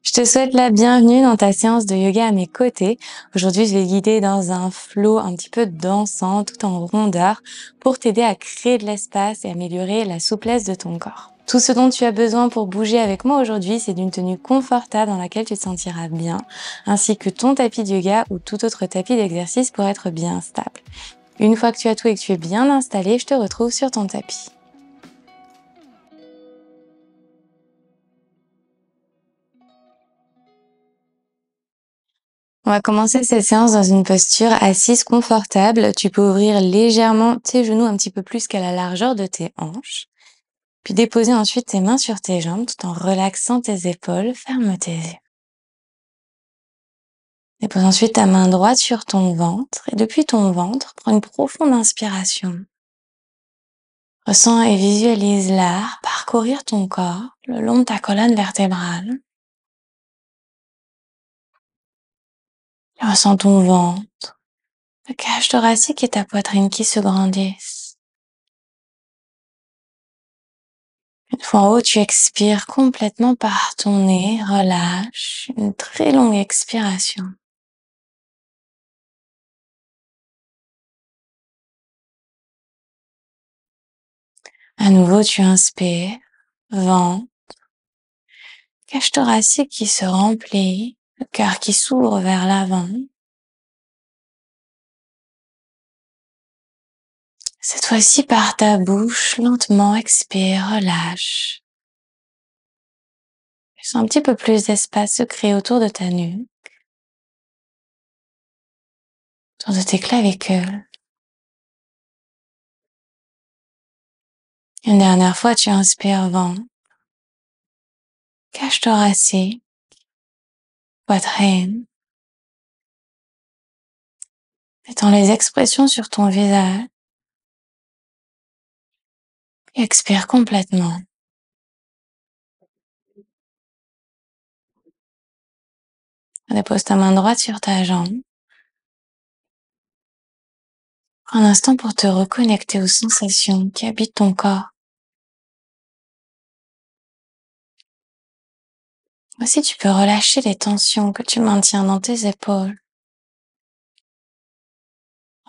Je te souhaite la bienvenue dans ta séance de yoga à mes côtés. Aujourd'hui, je vais guider dans un flow un petit peu dansant, tout en rondeur, pour t'aider à créer de l'espace et améliorer la souplesse de ton corps. Tout ce dont tu as besoin pour bouger avec moi aujourd'hui, c'est d'une tenue confortable dans laquelle tu te sentiras bien, ainsi que ton tapis de yoga ou tout autre tapis d'exercice pour être bien stable. Une fois que tu as tout et que tu es bien installé, je te retrouve sur ton tapis. On va commencer cette séance dans une posture assise confortable. Tu peux ouvrir légèrement tes genoux un petit peu plus qu'à la largeur de tes hanches. Puis déposer ensuite tes mains sur tes jambes tout en relaxant tes épaules. Ferme tes yeux. Dépose ensuite ta main droite sur ton ventre et depuis ton ventre, prends une profonde inspiration. Ressens et visualise l'air parcourir ton corps le long de ta colonne vertébrale. Ressens ton ventre, la cage thoracique et ta poitrine qui se grandissent. Une fois en haut, tu expires complètement par ton nez, relâche, une très longue expiration. À nouveau, tu inspires, ventre, cage thoracique qui se remplit, le cœur qui s'ouvre vers l'avant. Cette fois-ci, par ta bouche, lentement expire, relâche. Laisse un petit peu plus d'espace se créer autour de ta nuque, autour de tes clavicules. Une dernière fois, tu inspires, ventre, cage thoracique, poitrine. Détends les expressions sur ton visage. Et expire complètement. Dépose ta main droite sur ta jambe. Prends un instant pour te reconnecter aux sensations qui habitent ton corps. Aussi, tu peux relâcher les tensions que tu maintiens dans tes épaules,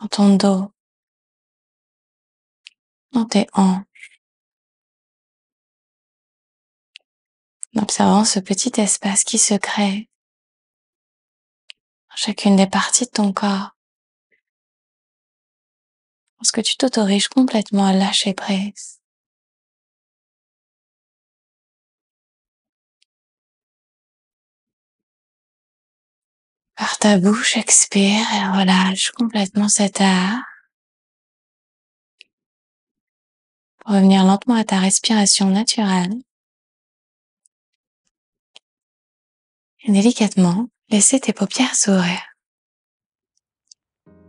dans ton dos, dans tes hanches. En observant ce petit espace qui se crée dans chacune des parties de ton corps. Parce que tu t'autorises complètement à lâcher prise. Par ta bouche, expire et relâche complètement cet air. Pour revenir lentement à ta respiration naturelle. Et délicatement, laissez tes paupières s'ouvrir.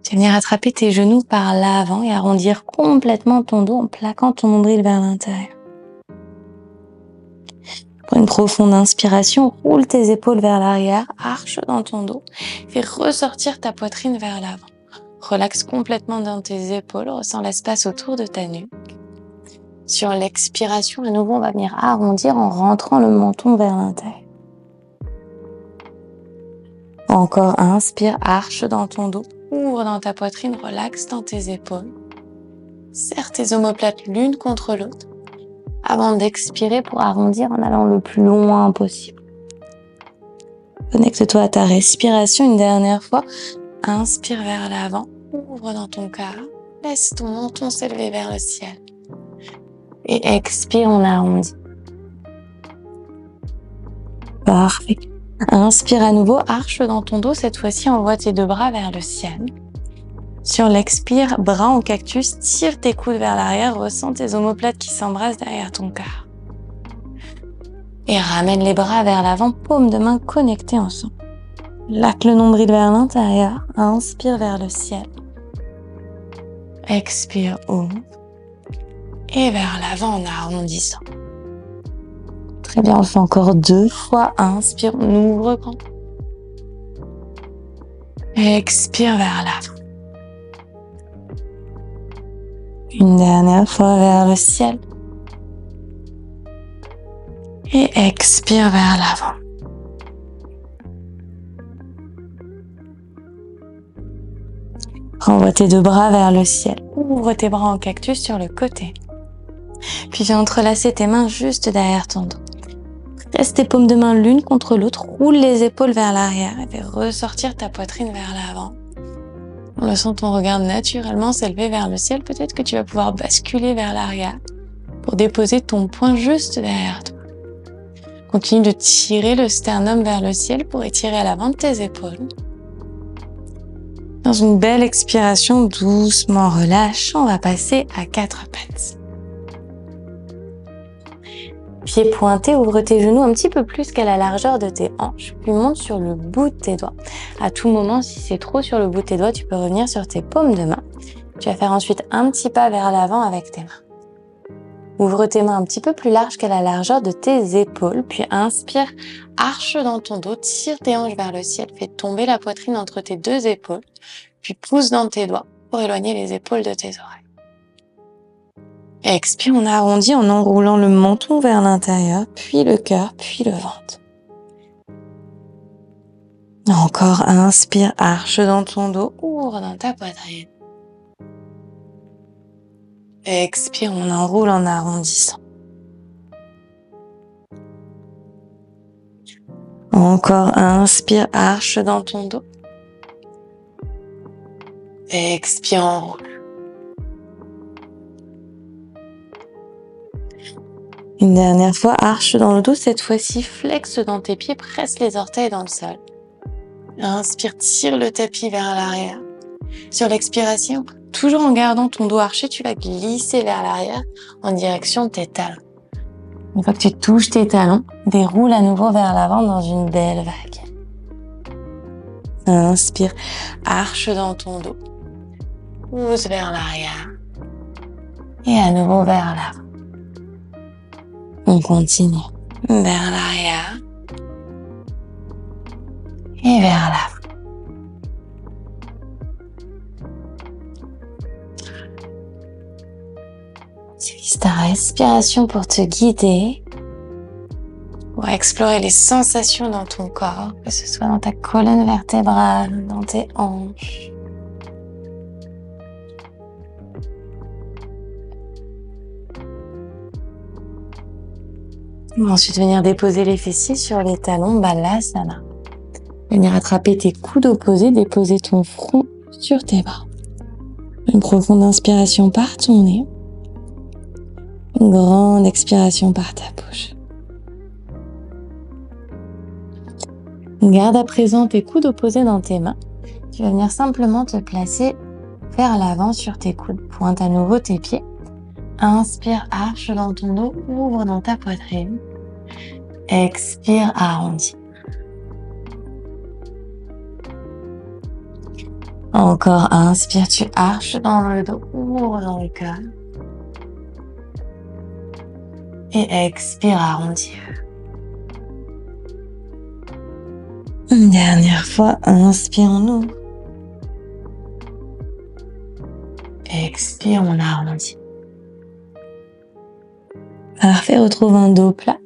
Tu vas venir attraper tes genoux par l'avant et arrondir complètement ton dos en plaquant ton nombril vers l'intérieur. Prends une profonde inspiration, roule tes épaules vers l'arrière, arche dans ton dos, fais ressortir ta poitrine vers l'avant. Relaxe complètement dans tes épaules, ressens l'espace autour de ta nuque. Sur l'expiration, à nouveau, on va venir arrondir en rentrant le menton vers l'intérieur. Encore, inspire, arche dans ton dos, ouvre dans ta poitrine, relaxe dans tes épaules. Serre tes omoplates l'une contre l'autre avant d'expirer pour arrondir en allant le plus loin possible. Connecte-toi à ta respiration une dernière fois. Inspire vers l'avant, ouvre dans ton cœur, laisse ton menton s'élever vers le ciel. Et expire, on arrondit. Parfait. Inspire à nouveau, arche dans ton dos. Cette fois-ci, envoie tes deux bras vers le ciel. Sur l'expire, bras en cactus, tire tes coudes vers l'arrière, ressens tes omoplates qui s'embrassent derrière ton cœur. Et ramène les bras vers l'avant, paumes de main connectées ensemble. Laque le nombril vers l'intérieur, inspire vers le ciel. Expire, ouvre. Et vers l'avant en arrondissant. Très bien, on le fait encore 2 fois. Inspire, on ouvre grand. Expire vers l'avant. Une dernière fois vers le ciel. Et expire vers l'avant. Envoie tes deux bras vers le ciel. Ouvre tes bras en cactus sur le côté. Puis viens entrelacer tes mains juste derrière ton dos. Presse tes paumes de main l'une contre l'autre. Roule les épaules vers l'arrière et fais ressortir ta poitrine vers l'avant. En laissant ton regard naturellement s'élever vers le ciel, peut-être que tu vas pouvoir basculer vers l'arrière pour déposer ton poing juste derrière toi. Continue de tirer le sternum vers le ciel pour étirer à l'avant de tes épaules. Dans une belle expiration, doucement relâche, on va passer à 4 pattes. Pieds pointés, ouvre tes genoux un petit peu plus qu'à la largeur de tes hanches, puis monte sur le bout de tes doigts. À tout moment, si c'est trop sur le bout de tes doigts, tu peux revenir sur tes paumes de main. Tu vas faire ensuite un petit pas vers l'avant avec tes mains. Ouvre tes mains un petit peu plus larges qu'à la largeur de tes épaules, puis inspire, arche dans ton dos, tire tes hanches vers le ciel, fais tomber la poitrine entre tes deux épaules, puis pousse dans tes doigts pour éloigner les épaules de tes oreilles. Expire, on arrondit en enroulant le menton vers l'intérieur, puis le cœur, puis le ventre. Encore, inspire, arche dans ton dos, ouvre dans ta poitrine. Expire, on enroule en arrondissant. Encore, inspire, arche dans ton dos. Expire, enroule. Une dernière fois, arche dans le dos, cette fois-ci, flexe dans tes pieds, presse les orteils dans le sol. Inspire, tire le tapis vers l'arrière. Sur l'expiration, toujours en gardant ton dos arché, tu vas glisser vers l'arrière en direction de tes talons. Une fois que tu touches tes talons, déroule à nouveau vers l'avant dans une belle vague. Inspire, arche dans ton dos. Pousse vers l'arrière. Et à nouveau vers l'avant. On continue vers l'arrière et vers l'avant. Utilise ta respiration pour te guider, pour explorer les sensations dans ton corps, que ce soit dans ta colonne vertébrale, dans tes hanches. Ensuite, venir déposer les fessiers sur les talons, Balasana. Venir attraper tes coudes opposés, déposer ton front sur tes bras. Une profonde inspiration par ton nez. Une grande expiration par ta bouche. Garde à présent tes coudes opposés dans tes mains. Tu vas venir simplement te placer vers l'avant sur tes coudes. Pointe à nouveau tes pieds. Inspire, arche dans ton dos, ouvre dans ta poitrine. Expire, arrondis. Encore, inspire, tu arches dans le dos, ouvre dans le cœur. Et expire, arrondis. Une dernière fois, inspire, on ouvre. Expire, on arrondit. Parfait, retrouve un dos plat.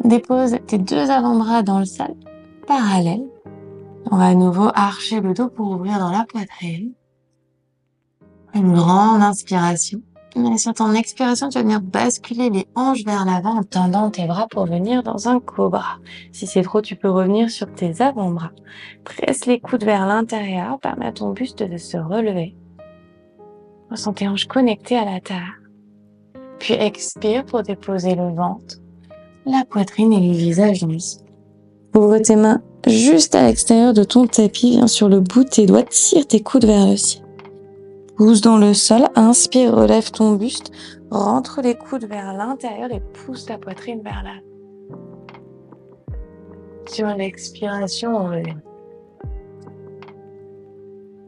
Dépose tes deux avant-bras dans le sol, parallèle. On va à nouveau archer le dos pour ouvrir dans la poitrine. Une grande inspiration. Et sur ton expiration, tu vas venir basculer les hanches vers l'avant en tendant tes bras pour venir dans un cobra. Si c'est trop, tu peux revenir sur tes avant-bras. Presse les coudes vers l'intérieur, permet à ton buste de se relever. Ressens tes hanches connectées à la terre. Puis expire pour déposer le ventre, la poitrine et le visage dans le sol. Ouvre tes mains juste à l'extérieur de ton tapis, viens sur le bout de tes doigts, tire tes coudes vers le ciel. Pousse dans le sol, inspire, relève ton buste, rentre les coudes vers l'intérieur et pousse ta poitrine vers l'avant. Sur l'expiration, on relève.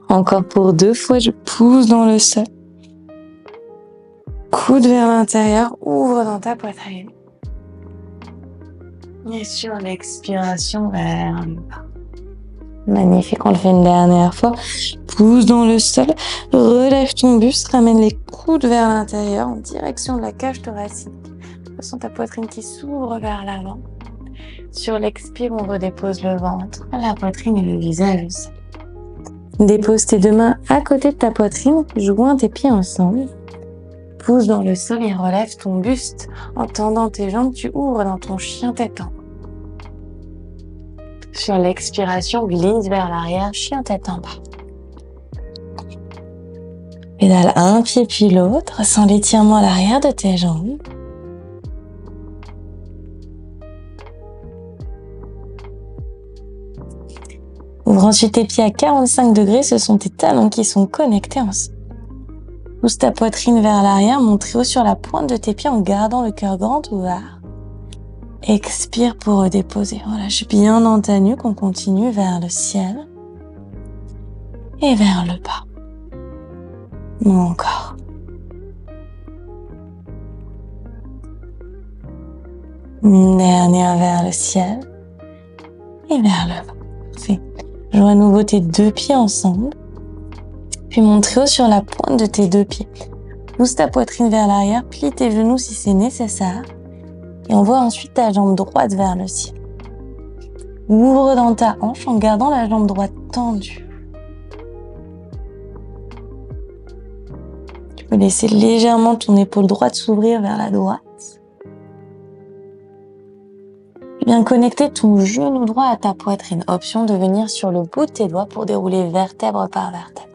Encore pour 2 fois, je pousse dans le sol. Coude vers l'intérieur, ouvre dans ta poitrine. Et sur l'expiration, vers le bas. Magnifique, on le fait une dernière fois. Pousse dans le sol, relève ton buste, ramène les coudes vers l'intérieur en direction de la cage thoracique. Ressens ta poitrine qui s'ouvre vers l'avant. Sur l'expire, on redépose le ventre, la poitrine et le visage au sol. Dépose tes deux mains à côté de ta poitrine, joins tes pieds ensemble. Pousse dans le sol et relève ton buste. En tendant tes jambes, tu ouvres dans ton chien tête en bas. Sur l'expiration, glisse vers l'arrière, chien tête en bas. Pédale un pied puis l'autre, sans l'étirement à l'arrière de tes jambes. Ouvre ensuite tes pieds à 45 degrés, ce sont tes talons qui sont connectés ensemble. Pousse ta poitrine vers l'arrière, monte très haut sur la pointe de tes pieds en gardant le cœur grand ouvert. Expire pour redéposer. Relâche bien dans ta nuque, on continue vers le ciel et vers le bas. Encore. Une dernière vers le ciel et vers le bas. Parfait. Joins à nouveau tes deux pieds ensemble. Puis monte très haut sur la pointe de tes deux pieds. Pousse ta poitrine vers l'arrière, plie tes genoux si c'est nécessaire. Et envoie ensuite ta jambe droite vers le ciel. Ouvre dans ta hanche en gardant la jambe droite tendue. Tu peux laisser légèrement ton épaule droite s'ouvrir vers la droite. Puis bien connecter ton genou droit à ta poitrine. Option de venir sur le bout de tes doigts pour dérouler vertèbre par vertèbre.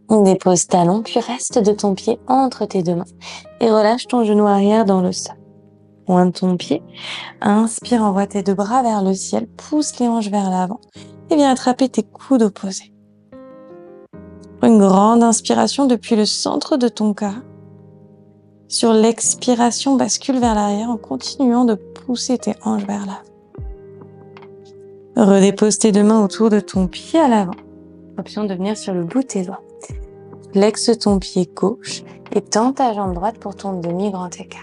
On dépose talon, puis reste de ton pied entre tes deux mains et relâche ton genou arrière dans le sol. Pointe ton pied, inspire, envoie tes deux bras vers le ciel, pousse les hanches vers l'avant et viens attraper tes coudes opposés. Prends une grande inspiration depuis le centre de ton corps. Sur l'expiration, bascule vers l'arrière en continuant de pousser tes hanches vers l'avant. Redépose tes deux mains autour de ton pied à l'avant. Option de venir sur le bout de tes doigts. Flexe ton pied gauche et tends ta jambe droite pour ton demi-grand écart.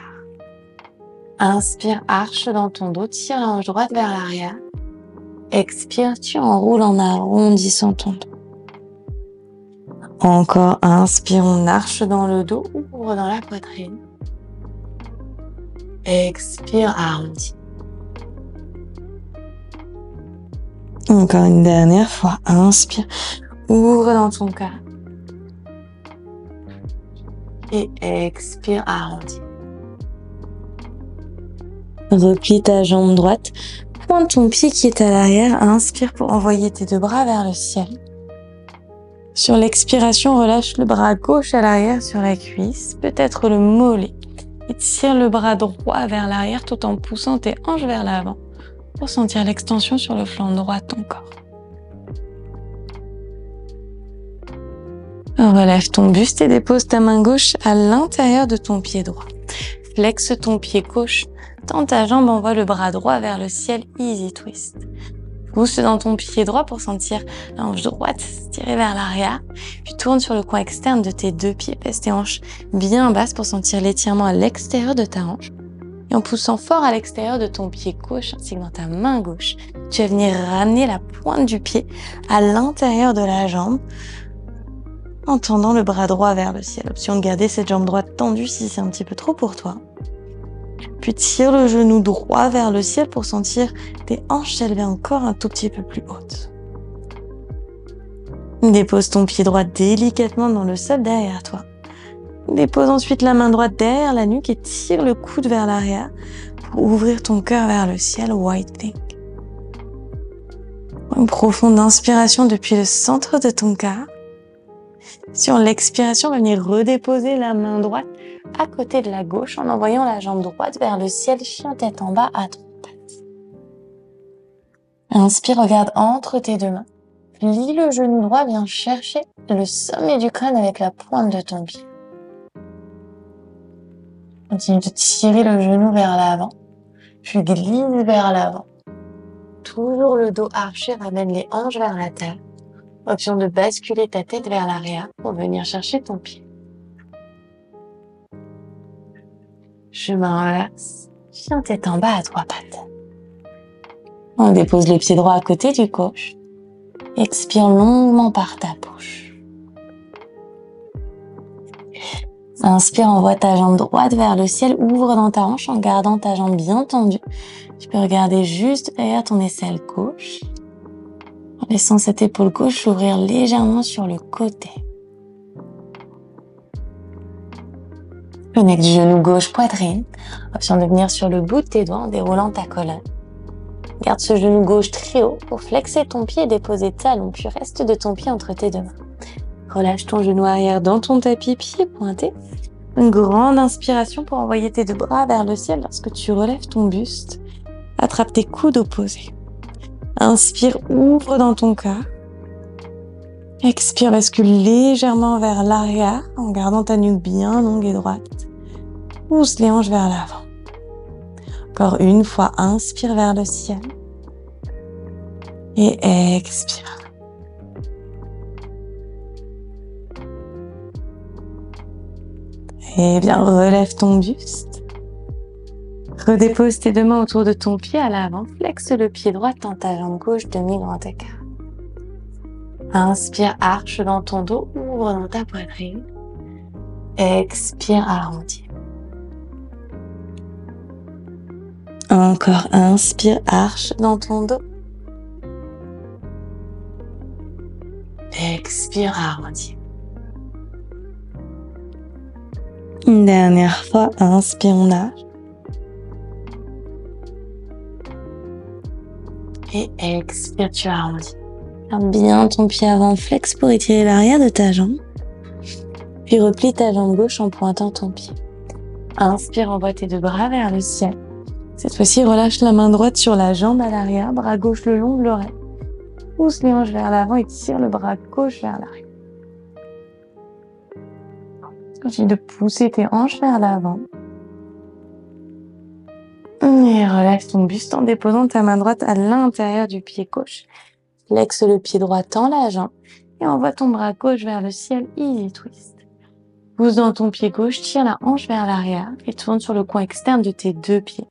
Inspire, arche dans ton dos, tire la hanche droite vers l'arrière. Expire, tu enroules en arrondissant ton dos. Encore, inspire, on arche dans le dos, ouvre dans la poitrine. Expire, arrondis. Encore une dernière fois, inspire, ouvre dans ton cœur. Et expire, arrondis. Replie ta jambe droite, pointe ton pied qui est à l'arrière, inspire pour envoyer tes deux bras vers le ciel. Sur l'expiration, relâche le bras gauche à l'arrière sur la cuisse, peut-être le mollet. Et tire le bras droit vers l'arrière tout en poussant tes hanches vers l'avant pour sentir l'extension sur le flanc droit de ton corps. Relève ton buste et dépose ta main gauche à l'intérieur de ton pied droit. Flexe ton pied gauche, tends ta jambe, envoie le bras droit vers le ciel, easy twist. Pousse dans ton pied droit pour sentir la hanche droite tirer vers l'arrière, puis tourne sur le coin externe de tes deux pieds, pèse tes hanches bien basses pour sentir l'étirement à l'extérieur de ta hanche. Et en poussant fort à l'extérieur de ton pied gauche, ainsi que dans ta main gauche, tu vas venir ramener la pointe du pied à l'intérieur de la jambe, en tendant le bras droit vers le ciel. Option de garder cette jambe droite tendue si c'est un petit peu trop pour toi. Puis tire le genou droit vers le ciel pour sentir tes hanches s'élever encore un tout petit peu plus hautes. Dépose ton pied droit délicatement dans le sol derrière toi. Dépose ensuite la main droite derrière la nuque et tire le coude vers l'arrière pour ouvrir ton cœur vers le ciel, white thing. Une profonde inspiration depuis le centre de ton cœur. Sur l'expiration, on va venir redéposer la main droite à côté de la gauche en envoyant la jambe droite vers le ciel, chien tête en bas à trois pattes. Inspire, regarde entre tes deux mains. Plie le genou droit, viens chercher le sommet du crâne avec la pointe de ton pied. Continue de tirer le genou vers l'avant, puis glisse vers l'avant. Toujours le dos arché, ramène les hanches vers la terre. Option de basculer ta tête vers l'arrière pour venir chercher ton pied. Chemin relax, chien tête en bas à trois pattes. On dépose le pied droit à côté du gauche. Expire longuement par ta bouche. Inspire, envoie ta jambe droite vers le ciel, ouvre dans ta hanche en gardant ta jambe bien tendue. Tu peux regarder juste derrière ton aisselle gauche. laissant cette épaule gauche s'ouvrir légèrement sur le côté. Connecte genou gauche poitrine, option de venir sur le bout de tes doigts en déroulant ta colonne. Garde ce genou gauche très haut pour flexer ton pied et déposer talon, puis reste de ton pied entre tes deux mains. Relâche ton genou arrière dans ton tapis, pied pointé. Une grande inspiration pour envoyer tes deux bras vers le ciel lorsque tu relèves ton buste. Attrape tes coudes opposés. Inspire, ouvre dans ton cœur. Expire, bascule légèrement vers l'arrière en gardant ta nuque bien longue et droite. Pousse les hanches vers l'avant. Encore une fois, inspire vers le ciel. Et expire. Et bien, relève ton buste. Redépose tes deux mains autour de ton pied à l'avant. Flexe le pied droit, tends ta jambe gauche, demi-grand écart. Inspire, arche dans ton dos, ouvre dans ta poitrine. Expire, arrondis. Encore, inspire, arche dans ton dos. Expire, arrondis. Une dernière fois, inspire, on nage. Et expire, tu arrondis. Garde bien ton pied avant, flex pour étirer l'arrière de ta jambe. Puis replie ta jambe gauche en pointant ton pied. Inspire, envoie tes deux bras vers le ciel. Cette fois-ci, relâche la main droite sur la jambe à l'arrière, bras gauche le long de l'oreille. Pousse les hanches vers l'avant et tire le bras gauche vers l'arrière. Continue de pousser tes hanches vers l'avant. Et relâche ton buste en déposant ta main droite à l'intérieur du pied gauche. Flexe le pied droit, tends la jambe et envoie ton bras gauche vers le ciel, easy twist. Pousse dans ton pied gauche, tire la hanche vers l'arrière et tourne sur le coin externe de tes deux pieds.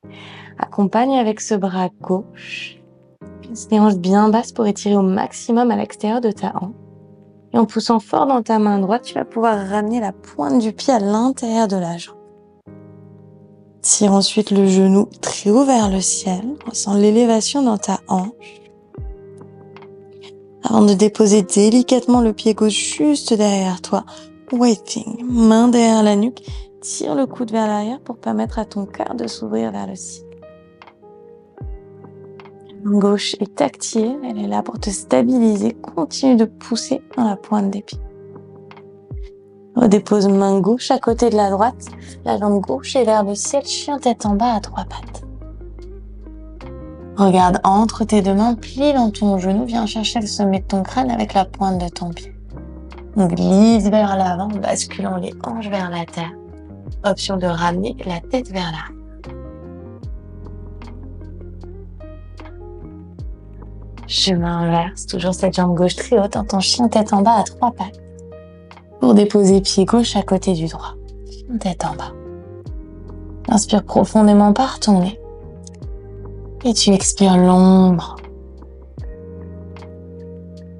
Accompagne avec ce bras gauche. Place les hanches bien basses pour étirer au maximum à l'extérieur de ta hanche. Et en poussant fort dans ta main droite, tu vas pouvoir ramener la pointe du pied à l'intérieur de la jambe. Tire ensuite le genou très haut vers le ciel. Ressens l'élévation dans ta hanche. Avant de déposer délicatement le pied gauche juste derrière toi, waiting, main derrière la nuque, tire le coude vers l'arrière pour permettre à ton cœur de s'ouvrir vers le ciel. La main gauche est tactile, elle est là pour te stabiliser. Continue de pousser dans la pointe des pieds. Redépose main gauche à côté de la droite, la jambe gauche est vers le ciel, chien tête en bas à trois pattes. Regarde entre tes deux mains, plie dans ton genou, viens chercher le sommet de ton crâne avec la pointe de ton pied. On glisse vers l'avant, basculant les hanches vers la terre. Option de ramener la tête vers l'arrière. Chemin inverse, toujours cette jambe gauche très haute, en ton chien tête en bas à trois pattes. Pour déposer pied gauche à côté du droit. Chien tête en bas. Inspire profondément par ton nez. Et tu expires longuement.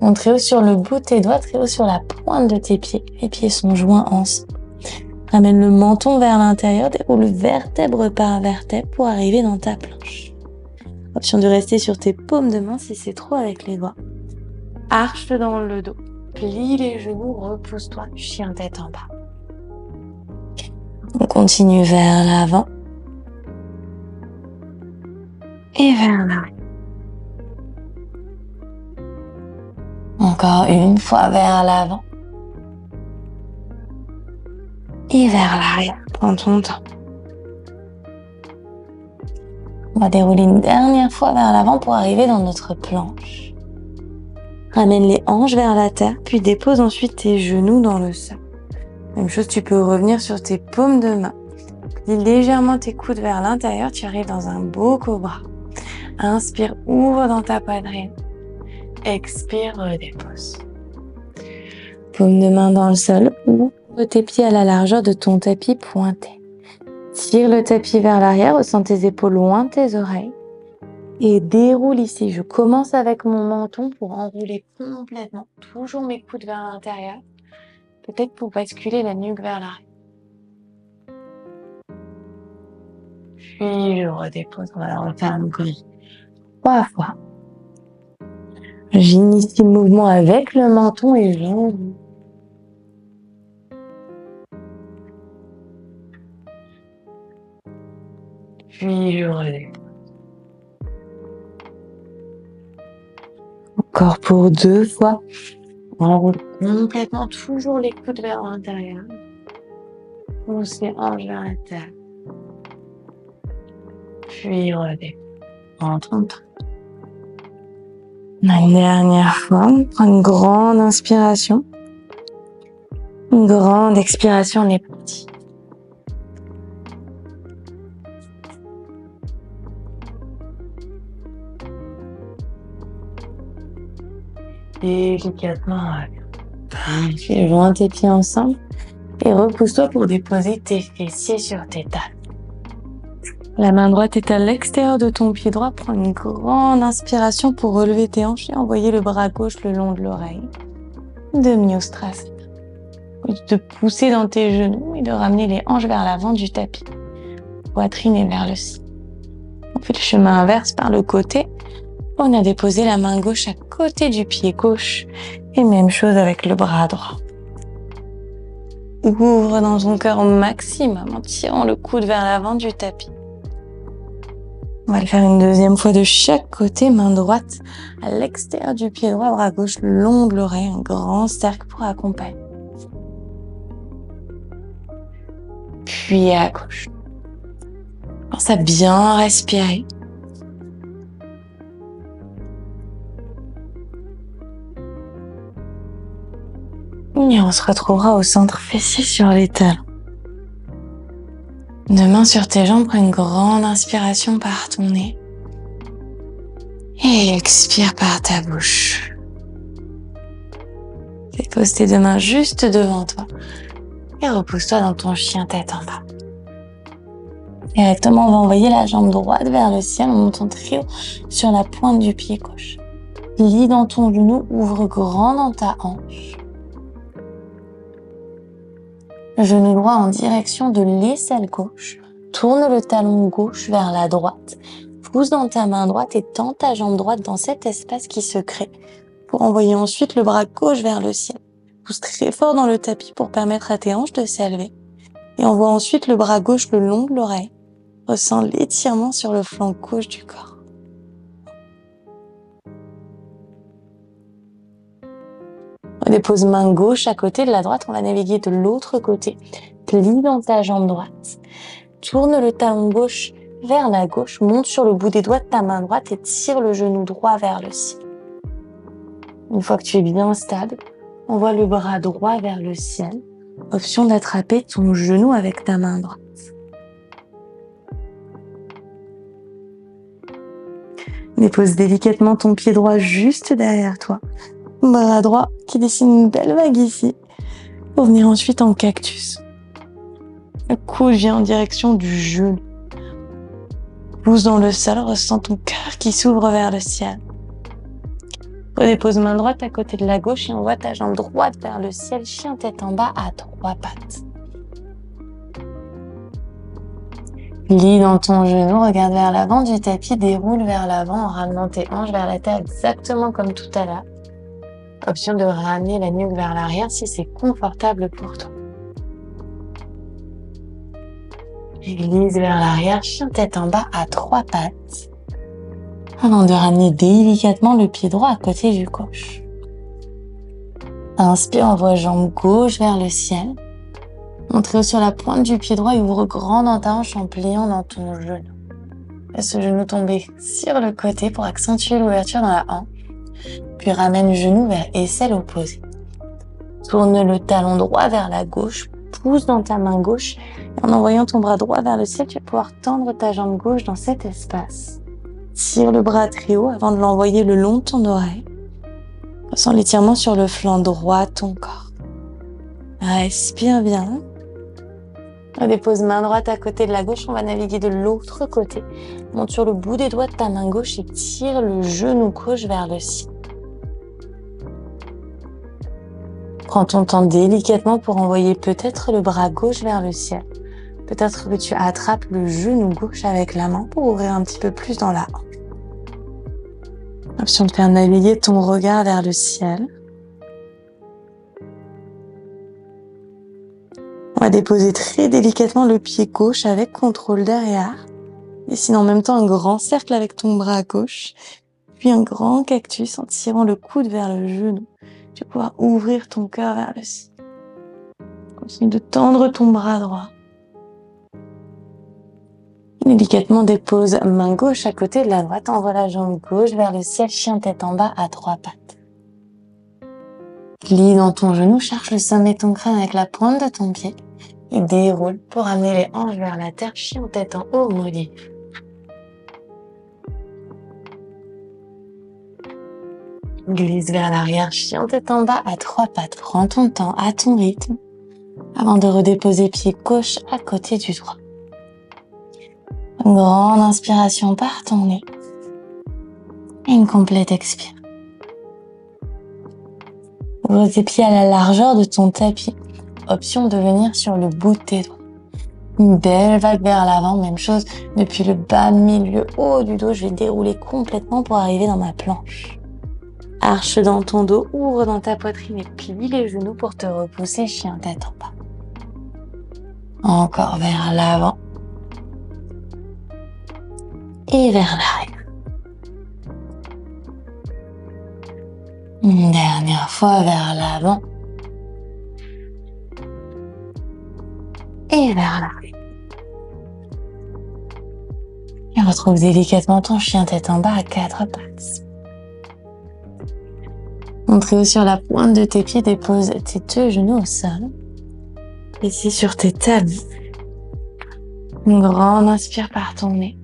Monte très haut sur le bout de tes doigts, très haut sur la pointe de tes pieds. Les pieds sont joints ensemble. Ramène le menton vers l'intérieur, déroule vertèbre par vertèbre pour arriver dans ta planche. Option de rester sur tes paumes de main si c'est trop avec les doigts. Arche dans le dos. Plie les genoux, repousse-toi, chien tête en bas. On continue vers l'avant. Et vers l'arrière. Encore une fois vers l'avant. Et vers l'arrière. Prends ton temps. On va dérouler une dernière fois vers l'avant pour arriver dans notre planche. Ramène les hanches vers la terre, puis dépose ensuite tes genoux dans le sol. Même chose, tu peux revenir sur tes paumes de main. Plie légèrement tes coudes vers l'intérieur, tu arrives dans un beau cobra. Inspire, ouvre dans ta poitrine. Expire, redépose. Paume de main dans le sol, ouvre tes pieds à la largeur de ton tapis pointé. Tire le tapis vers l'arrière, ressens tes épaules loin de tes oreilles. Et déroule ici. Je commence avec mon menton pour enrouler complètement. Toujours mes coudes vers l'intérieur. Peut-être pour basculer la nuque vers l'arrière. Puis je redépose. On va le refaire encore 3 fois. J'initie le mouvement avec le menton et jambes. Puis je relève. Encore pour 2 fois. On enroule complètement toujours les coudes vers l'intérieur. Pousse les hanches vers la table. Puis relève. Rentre en temps. Une dernière fois, on prend une grande inspiration. Une grande expiration, on est parti. Délicatement, puis joins tes pieds ensemble et repousse-toi pour déposer tes fessiers sur tes talons. La main droite est à l'extérieur de ton pied droit. Prends une grande inspiration pour relever tes hanches et envoyer le bras gauche le long de l'oreille. Demi-ostracé. De pousser dans tes genoux et de ramener les hanches vers l'avant du tapis. Poitrine et vers le ciel. On fait le chemin inverse par le côté. On a déposé la main gauche à côté du pied gauche. Et même chose avec le bras droit. Ouvre dans ton cœur au maximum en tirant le coude vers l'avant du tapis. On va le faire une deuxième fois de chaque côté, main droite à l'extérieur du pied droit, bras gauche le long de l'oreille, un grand cercle pour accompagner. Puis à gauche. Pense à bien respirer. Et on se retrouvera au centre fessier sur les talons. Deux mains sur tes jambes, prends une grande inspiration par ton nez. Et expire par ta bouche. Dépose tes deux mains juste devant toi. Et repose-toi dans ton chien tête en bas. Directement, on va envoyer la jambe droite vers le ciel en montant très haut sur la pointe du pied gauche. Plie dans ton genou, ouvre grand dans ta hanche. Genou droit en direction de l'aisselle gauche. Tourne le talon gauche vers la droite. Pousse dans ta main droite et tends ta jambe droite dans cet espace qui se crée pour envoyer ensuite le bras gauche vers le ciel. Pousse très fort dans le tapis pour permettre à tes hanches de s'élever. Et envoie ensuite le bras gauche le long de l'oreille. Ressens l'étirement sur le flanc gauche du corps. On dépose main gauche à côté de la droite, on va naviguer de l'autre côté. Plie dans ta jambe droite. Tourne le talon gauche vers la gauche, monte sur le bout des doigts de ta main droite et tire le genou droit vers le ciel. Une fois que tu es bien stable, envoie le bras droit vers le ciel. Option d'attraper ton genou avec ta main droite. Dépose délicatement ton pied droit juste derrière toi. Bras droit qui dessine une belle vague ici. Pour venir ensuite en cactus. Le coude vient en direction du genou. Pousse dans le sol, ressens ton cœur qui s'ouvre vers le ciel. Redépose main droite à côté de la gauche et envoie ta jambe droite vers le ciel, chien tête en bas à 3 pattes. Plie dans ton genou, regarde vers l'avant du tapis, déroule vers l'avant en ramenant tes hanches vers la terre exactement comme tout à l'heure. Option de ramener la nuque vers l'arrière si c'est confortable pour toi. Glisse vers l'arrière, chien tête en bas à 3 pattes. Avant de ramener délicatement le pied droit à côté du gauche. Inspire, envoie jambe gauche vers le ciel. Monte haut sur la pointe du pied droit et ouvre grand dans ta hanche en pliant dans ton genou. Laisse le genou tomber sur le côté pour accentuer l'ouverture dans la hanche. Puis ramène le genou vers aisselle opposée. Tourne le talon droit vers la gauche. Pousse dans ta main gauche. Et en envoyant ton bras droit vers le ciel, tu vas pouvoir tendre ta jambe gauche dans cet espace. Tire le bras très haut avant de l'envoyer le long de ton oreille. Ressens l'étirement sur le flanc droit de ton corps. Respire bien. Dépose main droite à côté de la gauche, on va naviguer de l'autre côté. Monte sur le bout des doigts de ta main gauche et tire le genou gauche vers le ciel. Prends ton temps délicatement pour envoyer peut-être le bras gauche vers le ciel. Peut-être que tu attrapes le genou gauche avec la main pour ouvrir un petit peu plus dans la hanche. Option de faire naviguer ton regard vers le ciel. On va déposer très délicatement le pied gauche avec contrôle derrière. Dessine en même temps un grand cercle avec ton bras gauche, puis un grand cactus en tirant le coude vers le genou. Tu vas pouvoir ouvrir ton cœur vers le ciel. Continue de tendre ton bras droit. Délicatement dépose main gauche à côté de la droite, envoie la jambe gauche vers le ciel, chien tête en bas à 3 pattes. Plie dans ton genou, cherche le sommet de ton crâne avec la pointe de ton pied et déroule pour amener les hanches vers la terre, chien tête en haut, maudit. Glisse vers l'arrière, chien tête en bas à 3 pattes. Prends ton temps à ton rythme avant de redéposer pied gauche à côté du droit. Une grande inspiration par ton nez et une complète expire. Ouvre tes pieds à la largeur de ton tapis. Option de venir sur le bout de tes doigts. Une belle vague vers l'avant, même chose depuis le bas, milieu, haut du dos. Je vais dérouler complètement pour arriver dans ma planche. Arche dans ton dos, ouvre dans ta poitrine et plie les genoux pour te repousser, chien tête en bas. Encore vers l'avant. Et vers l'arrière. Une dernière fois vers l'avant. Et vers l'arrière. Et retrouve délicatement ton chien tête en bas à 4 pattes. Montre haut sur la pointe de tes pieds, dépose tes 2 genoux au sol. Ici sur tes talons. Une grande inspire par ton nez.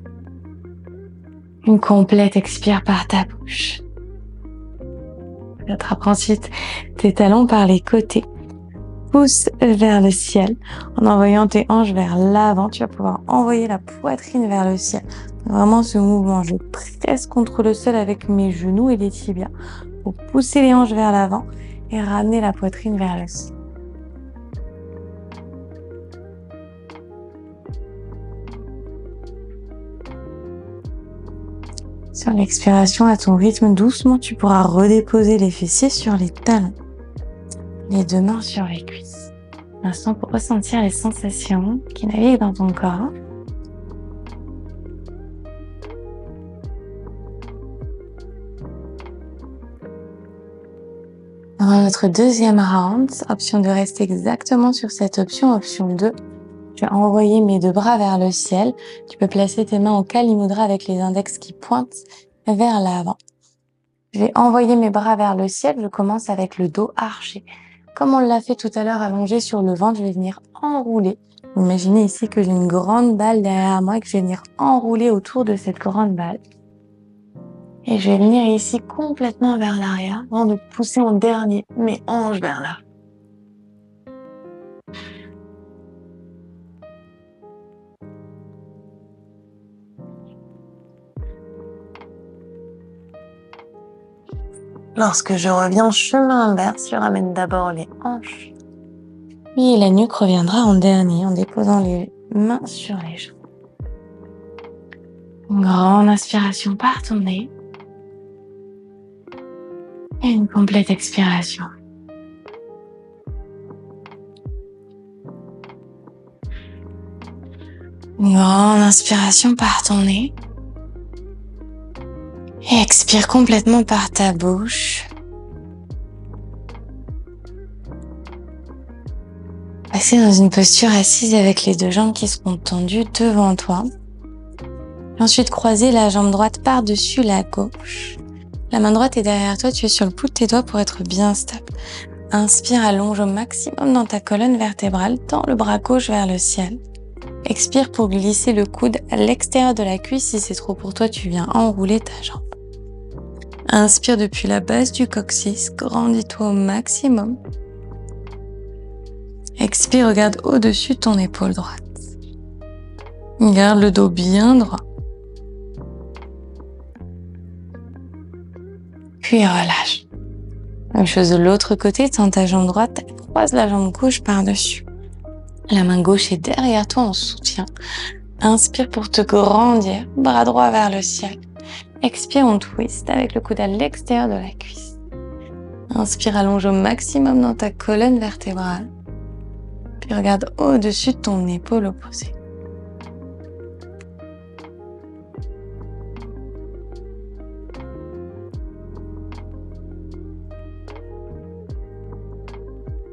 Une complète expire par ta bouche. Attrape ensuite tes talons par les côtés. Pousse vers le ciel en envoyant tes hanches vers l'avant. Tu vas pouvoir envoyer la poitrine vers le ciel. Vraiment ce mouvement, je presse contre le sol avec mes genoux et les tibias pour pousser les hanches vers l'avant et ramener la poitrine vers le ciel. Sur l'expiration, à ton rythme, doucement, tu pourras redéposer les fessiers sur les talons. Les 2 mains sur les cuisses. L'instant pour ressentir les sensations qui naviguent dans ton corps. Dans notre deuxième round, option de rester exactement sur cette option, option 2. Je vais envoyer mes 2 bras vers le ciel. Tu peux placer tes mains en Kali Mudra avec les index qui pointent vers l'avant. Je vais envoyer mes bras vers le ciel. Je commence avec le dos arché. Comme on l'a fait tout à l'heure allongé sur le ventre, je vais venir enrouler. Imaginez ici que j'ai une grande balle derrière moi et que je vais venir enrouler autour de cette grande balle. Et je vais venir ici complètement vers l'arrière avant de pousser en dernier mes hanches vers là. Lorsque je reviens chemin inverse, je ramène d'abord les hanches. Et la nuque reviendra en dernier en déposant les mains sur les jambes. Une grande inspiration par ton nez. Et une complète expiration. Une grande inspiration par ton nez. Et expire complètement par ta bouche. Passer dans une posture assise avec les 2 jambes qui seront tendues devant toi. Et ensuite croiser la jambe droite par-dessus la gauche. La main droite est derrière toi, tu es sur le bout de tes doigts pour être bien stable. Inspire, allonge au maximum dans ta colonne vertébrale, tends le bras gauche vers le ciel. Expire pour glisser le coude à l'extérieur de la cuisse. Si c'est trop pour toi, tu viens enrouler ta jambe. Inspire depuis la base du coccyx, grandis-toi au maximum. Expire, regarde au-dessus de ton épaule droite. Garde le dos bien droit. Puis relâche. Même chose de l'autre côté, tends ta jambe droite, croise la jambe gauche par-dessus. La main gauche est derrière toi en soutien. Inspire pour te grandir, bras droit vers le ciel. Expire, on twist avec le coude à l'extérieur de la cuisse. Inspire, allonge au maximum dans ta colonne vertébrale. Puis regarde au-dessus de ton épaule opposée.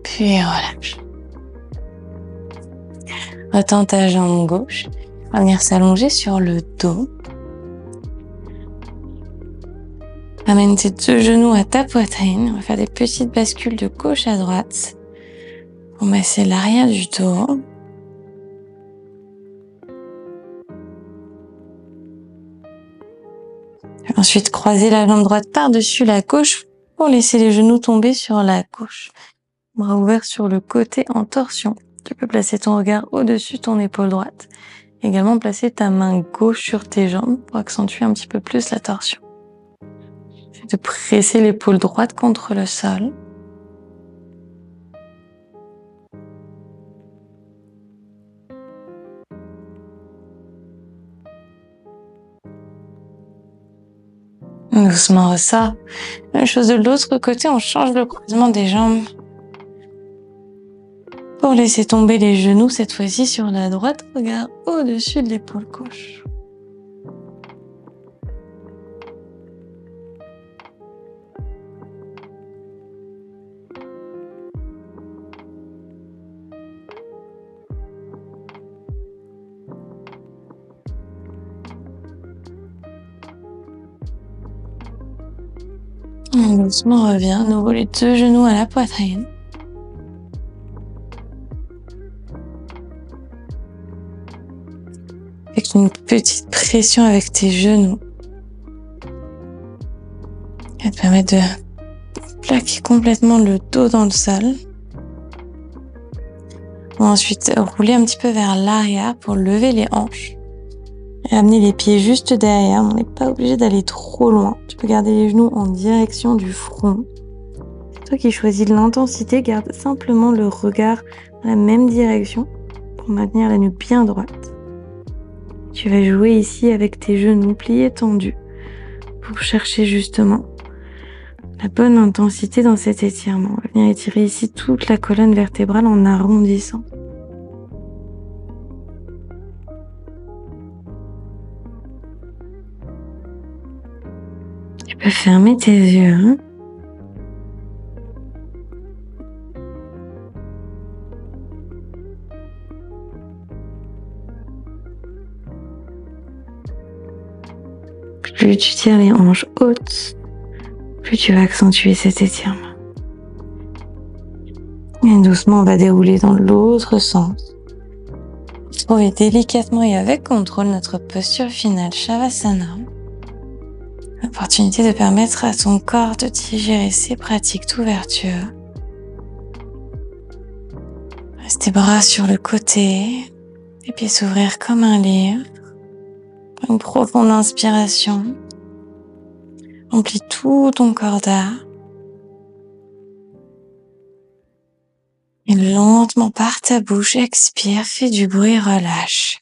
Puis relâche. Retends ta jambe gauche. On va venir s'allonger sur le dos. Amène tes deux genoux à ta poitrine. On va faire des petites bascules de gauche à droite pour masser l'arrière du dos. Ensuite, croiser la jambe droite par-dessus la gauche pour laisser les genoux tomber sur la gauche. Bras ouverts sur le côté en torsion. Tu peux placer ton regard au-dessus de ton épaule droite. Également placer ta main gauche sur tes jambes pour accentuer un petit peu plus la torsion. De presser l'épaule droite contre le sol. Doucement ressort. Même chose de l'autre côté, on change le croisement des jambes. Pour laisser tomber les genoux, cette fois-ci sur la droite, regard au-dessus de l'épaule gauche. Doucement reviens, nouveau les deux genoux à la poitrine. Avec une petite pression avec tes genoux. Ça te permet de plaquer complètement le dos dans le sol. On va ensuite rouler un petit peu vers l'arrière pour lever les hanches. Et amener les pieds juste derrière. On n'est pas obligé d'aller trop loin. Tu peux garder les genoux en direction du front. C'est toi qui choisis l'intensité. Garde simplement le regard dans la même direction pour maintenir la nuque bien droite. Tu vas jouer ici avec tes genoux pliés tendus pour chercher justement la bonne intensité dans cet étirement. On va venir étirer ici toute la colonne vertébrale en arrondissant. Tu peux fermer tes yeux. Hein. Plus tu tires les hanches hautes, plus tu vas accentuer cet étirement. Et doucement, on va dérouler dans l'autre sens. Trouver délicatement et avec contrôle notre posture finale, Shavasana. L'opportunité de permettre à ton corps de digérer ces pratiques d'ouverture. Reste tes bras sur le côté, les pieds s'ouvrir comme un livre. Une profonde inspiration. Remplis tout ton corps d'air. Et lentement par ta bouche, expire, fais du bruit, relâche.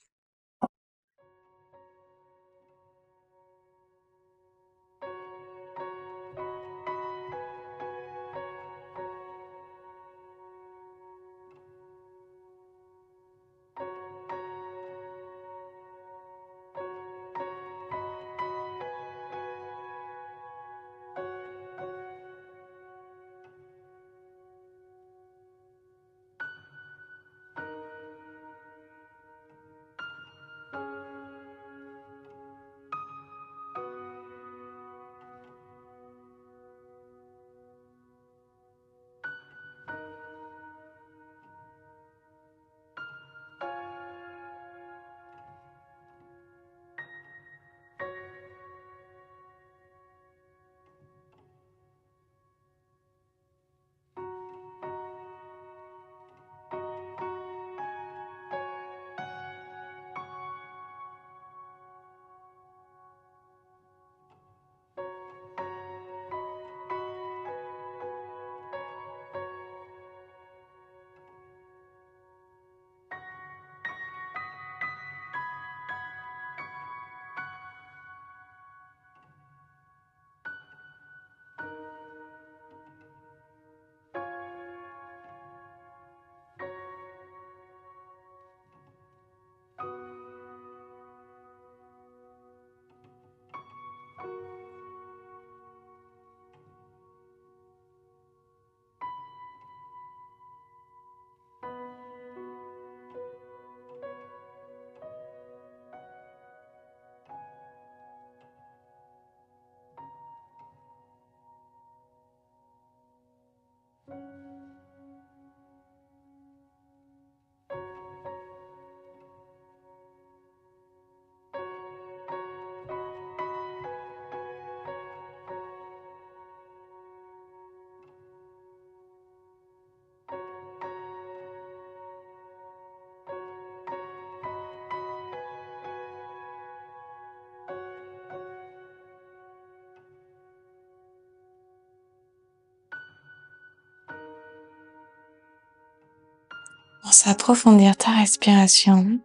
Pense à approfondir ta respiration.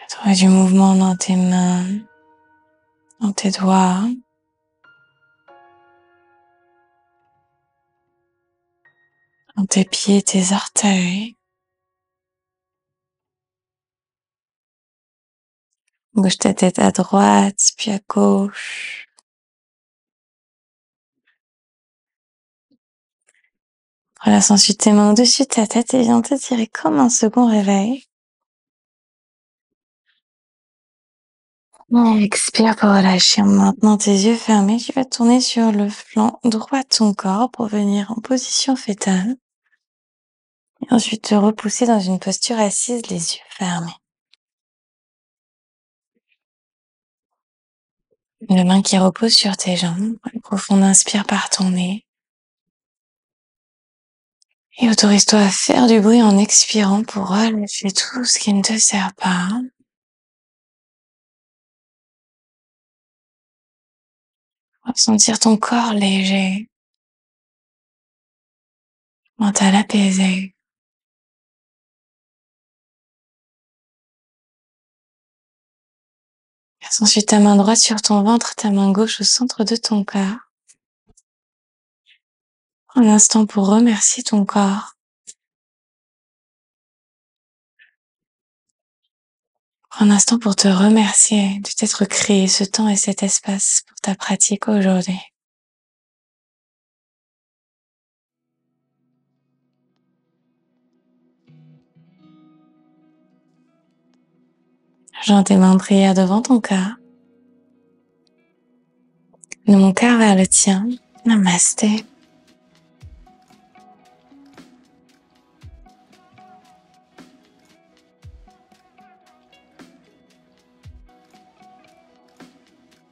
Trouver du mouvement dans tes mains, dans tes doigts. Dans tes pieds, tes orteils. Bouge ta tête à droite, puis à gauche. Relâche ensuite tes mains au-dessus de ta tête et viens te tirer comme un second réveil. Expire pour relâcher. Maintenant tes yeux fermés, tu vas tourner sur le flanc droit de ton corps pour venir en position fétale. Et ensuite te repousser dans une posture assise, les yeux fermés. Les mains qui reposent sur tes jambes. Une profonde inspire par ton nez. Et autorise-toi à faire du bruit en expirant pour relâcher tout ce qui ne te sert pas. Sentir ton corps léger, mental apaisé. Passe ensuite ta main droite sur ton ventre, ta main gauche au centre de ton corps. Prends un instant pour remercier ton corps. Prends un instant pour te remercier de t'être créé ce temps et cet espace pour ta pratique aujourd'hui. Joins tes mains de prière devant ton cœur. De mon cœur vers le tien. Namasté.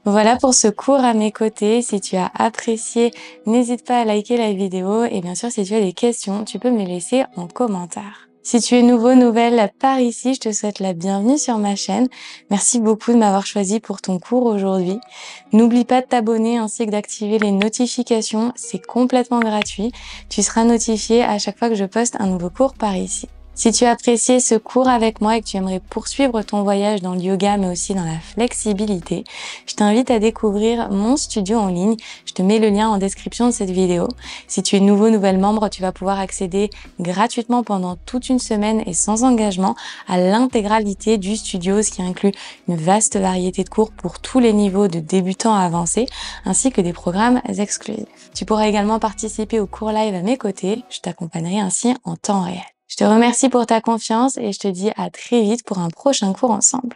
Voilà pour ce cours à mes côtés. Si tu as apprécié, n'hésite pas à liker la vidéo et bien sûr, si tu as des questions, tu peux me les laisser en commentaire. Si tu es nouveau, nouvelle par ici, je te souhaite la bienvenue sur ma chaîne. Merci beaucoup de m'avoir choisi pour ton cours aujourd'hui. N'oublie pas de t'abonner ainsi que d'activer les notifications. C'est complètement gratuit. Tu seras notifié à chaque fois que je poste un nouveau cours par ici. Si tu as apprécié ce cours avec moi et que tu aimerais poursuivre ton voyage dans le yoga mais aussi dans la flexibilité, je t'invite à découvrir mon studio en ligne. Je te mets le lien en description de cette vidéo. Si tu es nouvelle membre, tu vas pouvoir accéder gratuitement pendant toute une semaine et sans engagement à l'intégralité du studio, ce qui inclut une vaste variété de cours pour tous les niveaux de débutants à avancés, ainsi que des programmes exclusifs. Tu pourras également participer aux cours live à mes côtés. Je t'accompagnerai ainsi en temps réel. Je te remercie pour ta confiance et je te dis à très vite pour un prochain cours ensemble.